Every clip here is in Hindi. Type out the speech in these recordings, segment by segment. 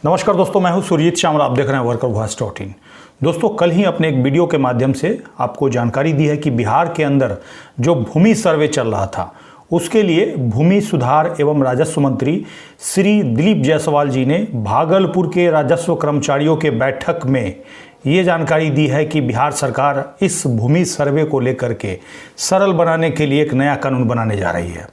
नमस्कार दोस्तों, मैं हूं सुरजीत श्यामल। आप देख रहे हैं workervoice.in। दोस्तों, कल ही अपने एक वीडियो के माध्यम से आपको जानकारी दी है कि बिहार के अंदर जो भूमि सर्वे चल रहा था उसके लिए भूमि सुधार एवं राजस्व मंत्री श्री दिलीप जायसवाल जी ने भागलपुर के राजस्व कर्मचारियों के बैठक में ये जानकारी दी है कि बिहार सरकार इस भूमि सर्वे को लेकर के सरल बनाने के लिए एक नया कानून बनाने जा रही है।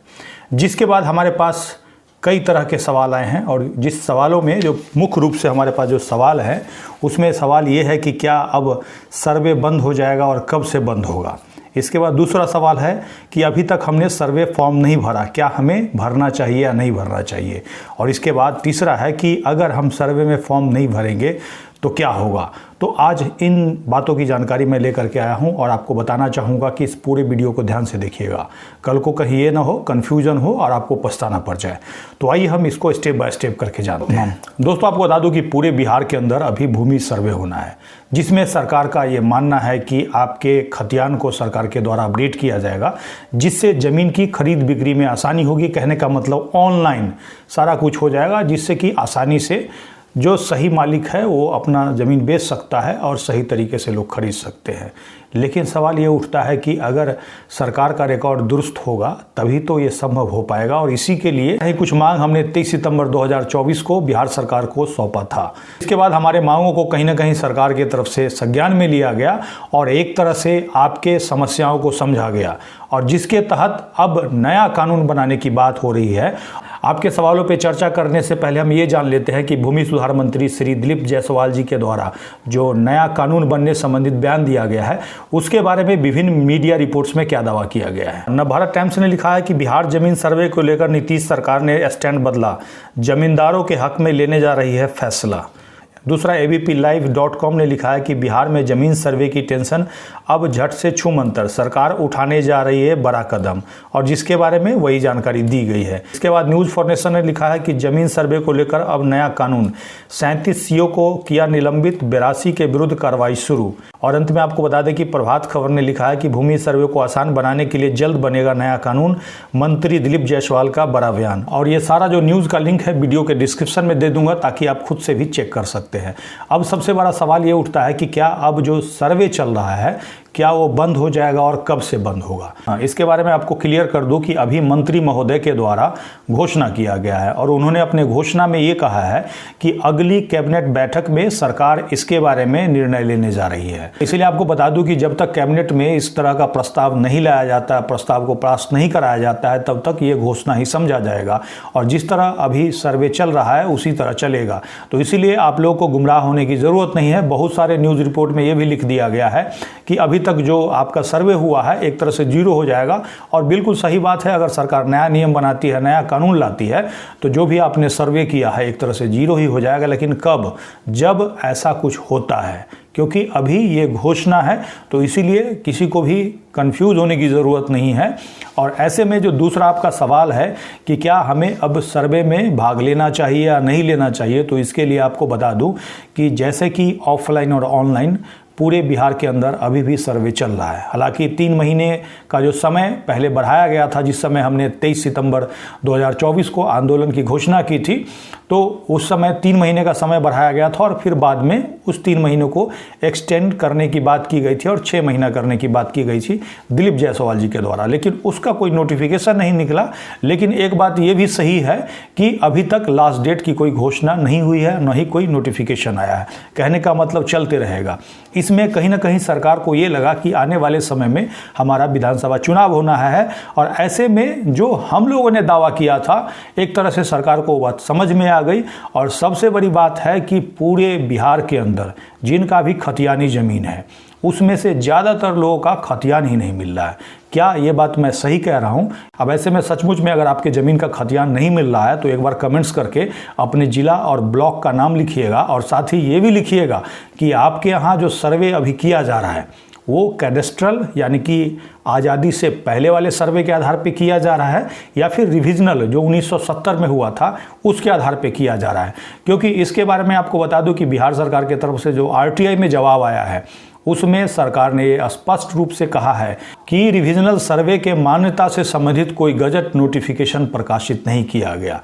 जिसके बाद हमारे पास कई तरह के सवाल आए हैं और जिस सवालों में जो मुख्य रूप से हमारे पास जो सवाल है उसमें सवाल ये है कि क्या अब सर्वे बंद हो जाएगा और कब से बंद होगा। इसके बाद दूसरा सवाल है कि अभी तक हमने सर्वे फॉर्म नहीं भरा, क्या हमें भरना चाहिए या नहीं भरना चाहिए। और इसके बाद तीसरा है कि अगर हम सर्वे में फॉर्म नहीं भरेंगे तो क्या होगा। तो आज इन बातों की जानकारी मैं लेकर के आया हूं और आपको बताना चाहूँगा कि इस पूरे वीडियो को ध्यान से देखिएगा, कल को कहीं ये ना हो कन्फ्यूजन हो और आपको पछताना पड़ जाए। तो आइए हम इसको स्टेप बाय स्टेप करके जानते हैं। दोस्तों, आपको बता दूं कि पूरे बिहार के अंदर अभी भूमि सर्वे होना है, जिसमें सरकार का ये मानना है कि आपके खतियान को सरकार के द्वारा अपडेट किया जाएगा, जिससे ज़मीन की खरीद बिक्री में आसानी होगी। कहने का मतलब ऑनलाइन सारा कुछ हो जाएगा, जिससे कि आसानी से जो सही मालिक है वो अपना ज़मीन बेच सकता है और सही तरीके से लोग खरीद सकते हैं। लेकिन सवाल ये उठता है कि अगर सरकार का रिकॉर्ड दुरुस्त होगा तभी तो ये संभव हो पाएगा। और इसी के लिए कुछ मांग हमने 23 सितंबर 2024 को बिहार सरकार को सौंपा था। इसके बाद हमारे मांगों को कहीं ना कहीं सरकार की तरफ से संज्ञान में लिया गया और एक तरह से आपके समस्याओं को समझा गया, और जिसके तहत अब नया कानून बनाने की बात हो रही है। आपके सवालों पे चर्चा करने से पहले हम ये जान लेते हैं कि भूमि सुधार मंत्री श्री दिलीप जायसवाल जी के द्वारा जो नया कानून बनने संबंधित बयान दिया गया है उसके बारे में विभिन्न मीडिया रिपोर्ट्स में क्या दावा किया गया है। नवभारत टाइम्स ने लिखा है कि बिहार जमीन सर्वे को लेकर नीतीश सरकार ने स्टैंड बदला, जमींदारों के हक में लेने जा रही है फैसला। दूसरा, abplive.com ने लिखा है कि बिहार में जमीन सर्वे की टेंशन अब झट से छूमंतर, सरकार उठाने जा रही है बड़ा कदम, और जिसके बारे में वही जानकारी दी गई है। इसके बाद न्यूज़ फॉर नेशन ने लिखा है कि जमीन सर्वे को लेकर अब नया कानून, 37 सीओ को किया निलंबित, 82 के विरुद्ध कार्रवाई शुरू। और अंत में आपको बता दें कि प्रभात खबर ने लिखा है कि भूमि सर्वे को आसान बनाने के लिए जल्द बनेगा नया कानून, मंत्री दिलीप जायसवाल का बड़ा बयान। और ये सारा जो न्यूज़ का लिंक है वीडियो के डिस्क्रिप्शन में दे दूंगा ताकि आप खुद से भी चेक कर सकते हैं। अब सबसे बड़ा सवाल ये उठता है कि क्या अब जो सर्वे चल रहा है क्या वो बंद हो जाएगा और कब से बंद होगा। इसके बारे में आपको क्लियर कर दूं कि अभी मंत्री महोदय के द्वारा घोषणा किया गया है और उन्होंने अपने घोषणा में ये कहा है कि अगली कैबिनेट बैठक में सरकार इसके बारे में निर्णय लेने जा रही है। इसलिए आपको बता दूं कि जब तक कैबिनेट में इस तरह का प्रस्ताव नहीं लाया जाता, प्रस्ताव को पास नहीं कराया जाता है, तब तक ये घोषणा ही समझा जाएगा और जिस तरह अभी सर्वे चल रहा है उसी तरह चलेगा। तो इसीलिए आप लोगों को गुमराह होने की जरूरत नहीं है। बहुत सारे न्यूज़ रिपोर्ट में ये भी लिख दिया गया है कि अभी तक जो आपका सर्वे हुआ है एक तरह से जीरो हो जाएगा। और बिल्कुल सही बात है, अगर सरकार नया नियम बनाती है, नया कानून लाती है, तो जो भी आपने सर्वे किया है एक तरह से जीरो ही हो जाएगा। लेकिन कब? जब ऐसा कुछ होता है, क्योंकि अभी ये घोषणा है, तो इसीलिए किसी को भी कंफ्यूज होने की ज़रूरत नहीं है। और ऐसे में जो दूसरा आपका सवाल है कि क्या हमें अब सर्वे में भाग लेना चाहिए या नहीं लेना चाहिए, तो इसके लिए आपको बता दूं कि जैसे कि ऑफलाइन और ऑनलाइन पूरे बिहार के अंदर अभी भी सर्वे चल रहा है। हालांकि 3 महीने का जो समय पहले बढ़ाया गया था, जिस समय हमने 23 सितंबर 2024 को आंदोलन की घोषणा की थी, तो उस समय 3 महीने का समय बढ़ाया गया था और फिर बाद में उस 3 महीनों को एक्सटेंड करने की बात की गई थी और 6 महीना करने की बात की गई थी दिलीप जायसवाल जी के द्वारा। लेकिन उसका कोई नोटिफिकेशन नहीं निकला। लेकिन एक बात ये भी सही है कि अभी तक लास्ट डेट की कोई घोषणा नहीं हुई है, न ही कोई नोटिफिकेशन आया है। कहने का मतलब चलते रहेगा। इसमें कहीं ना कहीं सरकार को ये लगा कि आने वाले समय में हमारा विधानसभा चुनाव होना है, और ऐसे में जो हम लोगों ने दावा किया था एक तरह से सरकार को बात समझ में आ गई। और सबसे बड़ी बात है कि पूरे बिहार के अंदर जिनका भी खतियानी ज़मीन है उसमें से ज़्यादातर लोगों का खतियान ही नहीं मिल रहा है। क्या ये बात मैं सही कह रहा हूँ? अब ऐसे में सचमुच में अगर आपके ज़मीन का खतियान नहीं मिल रहा है तो एक बार कमेंट्स करके अपने ज़िला और ब्लॉक का नाम लिखिएगा, और साथ ही ये भी लिखिएगा कि आपके यहाँ जो सर्वे अभी किया जा रहा है वो कैडेस्ट्रल यानी कि आज़ादी से पहले वाले सर्वे के आधार पे किया जा रहा है या फिर रिविजनल जो 1970 में हुआ था उसके आधार पे किया जा रहा है। क्योंकि इसके बारे में आपको बता दूं कि बिहार सरकार की तरफ से जो आरटीआई में जवाब आया है उसमें सरकार ने स्पष्ट रूप से कहा है कि रिविजनल सर्वे के मान्यता से संबंधित कोई गजट नोटिफिकेशन प्रकाशित नहीं किया गया।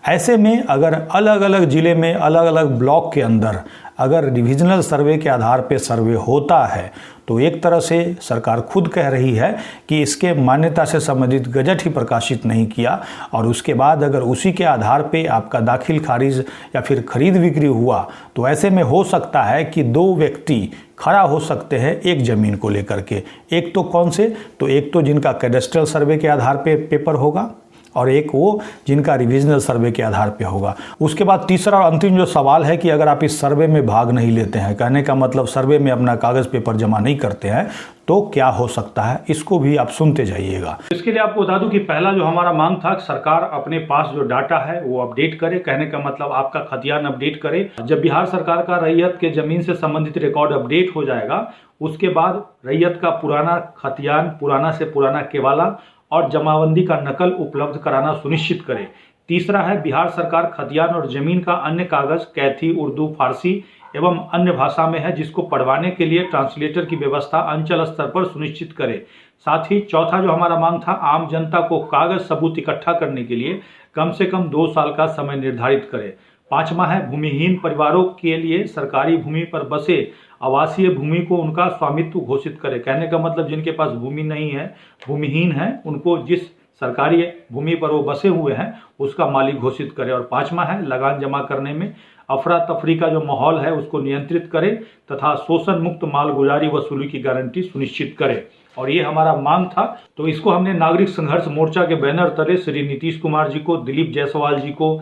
ऐसे में अगर अलग अलग जिले में अलग अलग ब्लॉक के अंदर अगर रिविजनल सर्वे के आधार पर सर्वे होता है तो एक तरह से सरकार खुद कह रही है कि इसके मान्यता से संबंधित गजट ही प्रकाशित नहीं किया, और उसके बाद अगर उसी के आधार पे आपका दाखिल खारिज या फिर खरीद बिक्री हुआ तो ऐसे में हो सकता है कि दो व्यक्ति खड़ा हो सकते हैं एक ज़मीन को लेकर के। एक तो कौन से, तो एक तो जिनका कैडेस्ट्रल सर्वे के आधार पे पेपर होगा और एक वो जिनका रिविजनल सर्वे के आधार पे होगा। उसके बाद तीसरा और अंतिम जो सवाल है कि अगर आप इस सर्वे में भाग नहीं लेते हैं, कहने का मतलब सर्वे में अपना कागज़ पेपर जमा नहीं करते हैं, तो क्या हो सकता है, इसको भी आप सुनते जाइएगा। इसके लिए आपको बता दूं कि पहला जो हमारा मांग था, सरकार अपने पास जो डाटा है वो अपडेट करे, कहने का मतलब आपका खतियान अपडेट करे। जब बिहार सरकार का रैयत के जमीन से संबंधित रिकॉर्ड अपडेट हो जाएगा, उसके बाद रैयत का पुराना खतियान, पुराना से पुराना केवाला और जमाबंदी का नकल उपलब्ध कराना सुनिश्चित करे। तीसरा है, बिहार सरकार खतियान और जमीन का अन्य कागज कैथी, उर्दू, फारसी एवं अन्य भाषा में है, जिसको पढ़वाने के लिए ट्रांसलेटर की व्यवस्था अंचल स्तर पर सुनिश्चित करे। साथ ही चौथा जो हमारा मांग था, आम जनता को कागज सबूत इकट्ठा करने के लिए कम से कम 2 साल का समय निर्धारित करे। पांचवा है, भूमिहीन परिवारों के लिए सरकारी भूमि पर बसे आवासीय भूमि को उनका स्वामित्व घोषित करे। कहने का मतलब जिनके पास भूमि नहीं है, भूमिहीन है, उनको जिस सरकारी भूमि पर वो बसे हुए हैं उसका मालिक घोषित करे। और पांचवा है, लगान जमा करने में अफरा तफरी का जो माहौल है उसको नियंत्रित करे तथा शोषण मुक्त मालगुजारी वसूली की गारंटी सुनिश्चित करे। और ये हमारा मांग था। तो इसको हमने नागरिक संघर्ष मोर्चा के बैनर तले श्री नीतीश कुमार जी को, दिलीप जायसवाल जी को,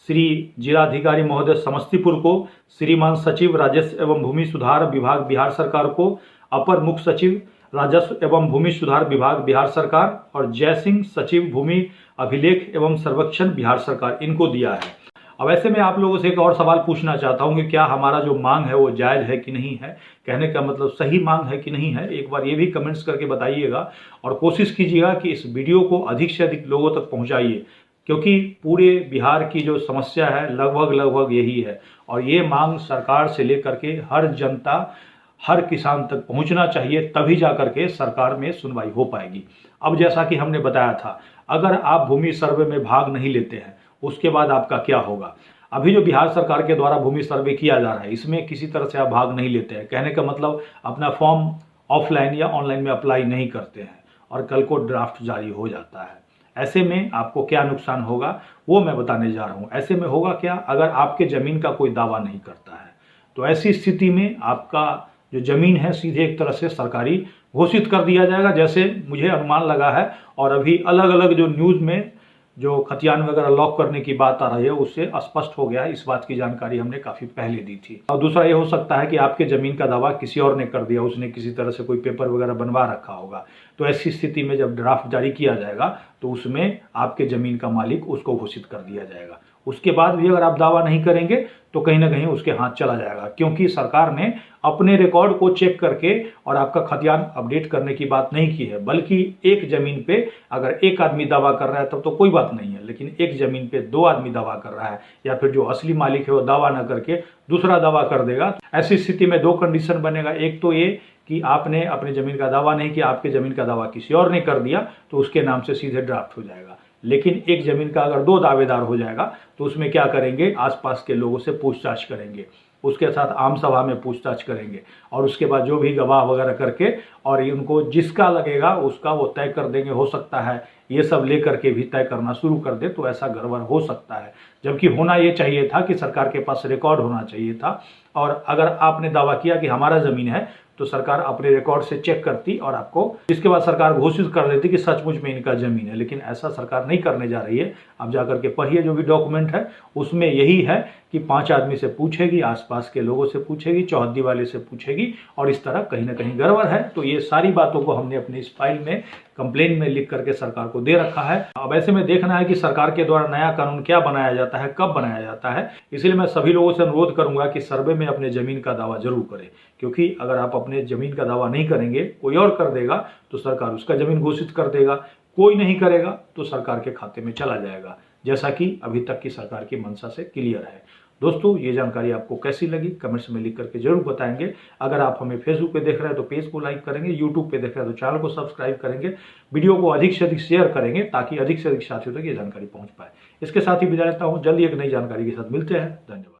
श्री जिलाधिकारी महोदय समस्तीपुर को, श्रीमान सचिव राजस्व एवं भूमि सुधार विभाग बिहार सरकार को, अपर मुख्य सचिव राजस्व एवं भूमि सुधार विभाग बिहार सरकार और जय सिंह सचिव भूमि अभिलेख एवं सर्वेक्षण बिहार सरकार, इनको दिया है। अब ऐसे में आप लोगों से एक और सवाल पूछना चाहता हूं कि क्या हमारा जो मांग है वो जायज़ है कि नहीं है, कहने का मतलब सही मांग है कि नहीं है। एक बार ये भी कमेंट्स करके बताइएगा और कोशिश कीजिएगा कि इस वीडियो को अधिक से अधिक लोगों तक पहुंचाइए, क्योंकि पूरे बिहार की जो समस्या है लगभग यही है और ये मांग सरकार से लेकर के हर जनता, हर किसान तक पहुंचना चाहिए, तभी जाकर के सरकार में सुनवाई हो पाएगी। अब जैसा कि हमने बताया था, अगर आप भूमि सर्वे में भाग नहीं लेते हैं उसके बाद आपका क्या होगा। अभी जो बिहार सरकार के द्वारा भूमि सर्वे किया जा रहा है, इसमें किसी तरह से आप भाग नहीं लेते हैं, कहने का मतलब अपना फॉर्म ऑफलाइन या ऑनलाइन में अप्लाई नहीं करते हैं और कल को ड्राफ्ट जारी हो जाता है। ऐसे में आपको क्या नुकसान होगा वो मैं बताने जा रहा हूँ। ऐसे में होगा क्या, अगर आपके ज़मीन का कोई दावा नहीं करता है तो ऐसी स्थिति में आपका जो ज़मीन है सीधे एक तरह से सरकारी घोषित कर दिया जाएगा, जैसे मुझे अनुमान लगा है। और अभी अलग अलग जो न्यूज़ में जो खतियान वगैरह लॉक करने की बात आ रही है उससे स्पष्ट हो गया है, इस बात की जानकारी हमने काफ़ी पहले दी थी। और दूसरा ये हो सकता है कि आपके ज़मीन का दावा किसी और ने कर दिया, उसने किसी तरह से कोई पेपर वगैरह बनवा रखा होगा। तो ऐसी स्थिति में जब ड्राफ्ट जारी किया जाएगा तो उसमें आपके ज़मीन का मालिक उसको घोषित कर दिया जाएगा। उसके बाद भी अगर आप दावा नहीं करेंगे तो कहीं ना कहीं उसके हाथ चला जाएगा, क्योंकि सरकार ने अपने रिकॉर्ड को चेक करके और आपका खतियान अपडेट करने की बात नहीं की है, बल्कि एक ज़मीन पे अगर एक आदमी दावा कर रहा है तब तो कोई बात नहीं है, लेकिन एक ज़मीन पे 2 आदमी दावा कर रहा है या फिर जो असली मालिक है वो दावा ना करके दूसरा दावा कर देगा। ऐसी स्थिति में 2 कंडीशन बनेगा। एक तो ये कि आपने अपने ज़मीन का दावा नहीं किया, आपके ज़मीन का दावा किसी और ने कर दिया तो उसके नाम से सीधे ड्राफ्ट हो जाएगा। लेकिन एक ज़मीन का अगर 2 दावेदार हो जाएगा तो उसमें क्या करेंगे, आसपास के लोगों से पूछताछ करेंगे, उसके साथ आम सभा में पूछताछ करेंगे और उसके बाद जो भी गवाह वगैरह करके और उनको जिसका लगेगा उसका वो तय कर देंगे। हो सकता है ये सब लेकर के भी तय करना शुरू कर दे, तो ऐसा गड़बड़ हो सकता है। जबकि होना ये चाहिए था कि सरकार के पास रिकॉर्ड होना चाहिए था, और अगर आपने दावा किया कि हमारा ज़मीन है तो सरकार अपने रिकॉर्ड से चेक करती और आपको इसके बाद सरकार घोषित कर देती कि सचमुच में इनका ज़मीन है। लेकिन ऐसा सरकार नहीं करने जा रही है। आप जाकर के पढ़िए जो भी डॉक्यूमेंट है, उसमें यही है कि 5 आदमी से पूछेगी, आसपास के लोगों से पूछेगी, चौहद्दी वाले से पूछेगी और इस तरह कहीं ना कहीं गड़बड़ है। तो ये सारी बातों को हमने अपनी इस फाइल में कंप्लेन में लिख करके सरकार को दे रखा है। अब ऐसे में देखना है कि सरकार के द्वारा नया कानून क्या बनाया जाता है, कब बनाया जाता है। इसलिए मैं सभी लोगों से अनुरोध करूंगा कि सर्वे में अपने ज़मीन का दावा जरूर करें, क्योंकि अगर आप अपने ज़मीन का दावा नहीं करेंगे, कोई और कर देगा तो सरकार उसका ज़मीन घोषित कर देगा, कोई नहीं करेगा तो सरकार के खाते में चला जाएगा, जैसा कि अभी तक की सरकार की मंशा से क्लियर है। दोस्तों ये जानकारी आपको कैसी लगी कमेंट्स में लिख करके जरूर बताएंगे। अगर आप हमें फेसबुक पे देख रहे हैं तो पेज को लाइक करेंगे, यूट्यूब पे देख रहे हैं तो चैनल को सब्सक्राइब करेंगे, वीडियो को अधिक से अधिक शेयर करेंगे ताकि अधिक से अधिक साथियों तक ये जानकारी पहुंच पाए। इसके साथ ही विदा लेता हूं, जल्दी एक नई जानकारी के साथ मिलते हैं। धन्यवाद।